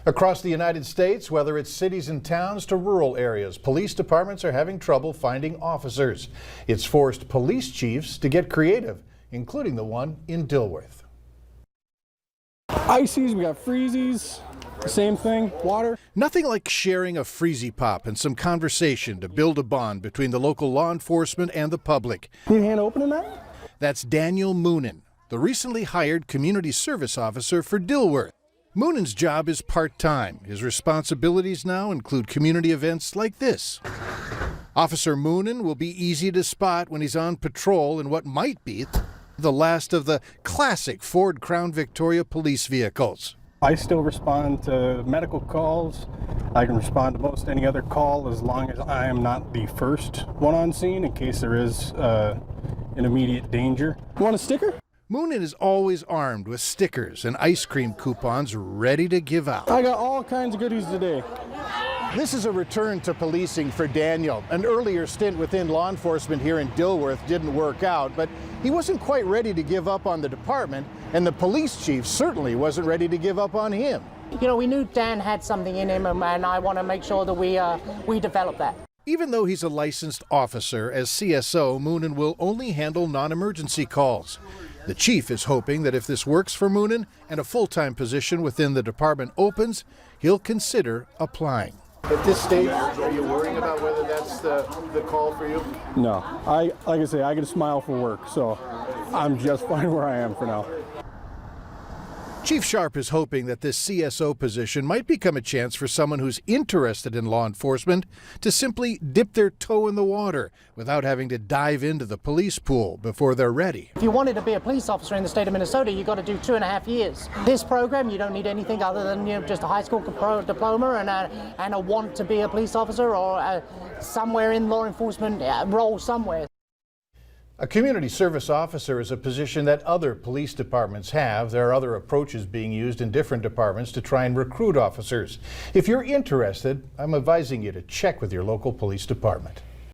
Across the United States, whether it's cities and towns to rural areas, police departments are having trouble finding officers. It's forced police chiefs to get creative, including the one in Dilworth. Ices, we got freezies, same thing, water. Nothing like sharing a freezy pop and some conversation to build a bond between the local law enforcement and the public. Need a hand opening that? That's Daniel Moonen, the recently hired community service officer for Dilworth. Moonen's job is part-time. His responsibilities now include community events like this. Officer Moonen will be easy to spot when he's on patrol in what might be the last of the classic Ford Crown Victoria police vehicles. I still respond to medical calls. I can respond to most any other call as long as I am not the first one on scene in case there is an immediate danger. You want a sticker? Moonen is always armed with stickers and ice cream coupons ready to give out. I got all kinds of goodies today. This is a return to policing for Daniel. An earlier stint within law enforcement here in Dilworth didn't work out, but he wasn't quite ready to give up on the department, and the police chief certainly wasn't ready to give up on him. You know, we knew Dan had something in him, and I want to make sure that we develop that. Even though he's a licensed officer, as CSO, Moonen will only handle non-emergency calls. The chief is hoping that if this works for Moonen and a full-time position within the department opens, he'll consider applying. At this stage, are you worrying about whether that's the call for you? No, like I say, I get a smile for work, so I'm just fine where I am for now. Chief Sharp is hoping that this CSO position might become a chance for someone who's interested in law enforcement to simply dip their toe in the water without having to dive into the police pool before they're ready. If you wanted to be a police officer in the state of Minnesota, you've got to do 2.5 years. This program, you don't need anything other than just a high school diploma and a want to be a police officer or somewhere in law enforcement role somewhere. A community service officer is a position that other police departments have. There are other approaches being used in different departments to try and recruit officers. If you're interested, I'm advising you to check with your local police department.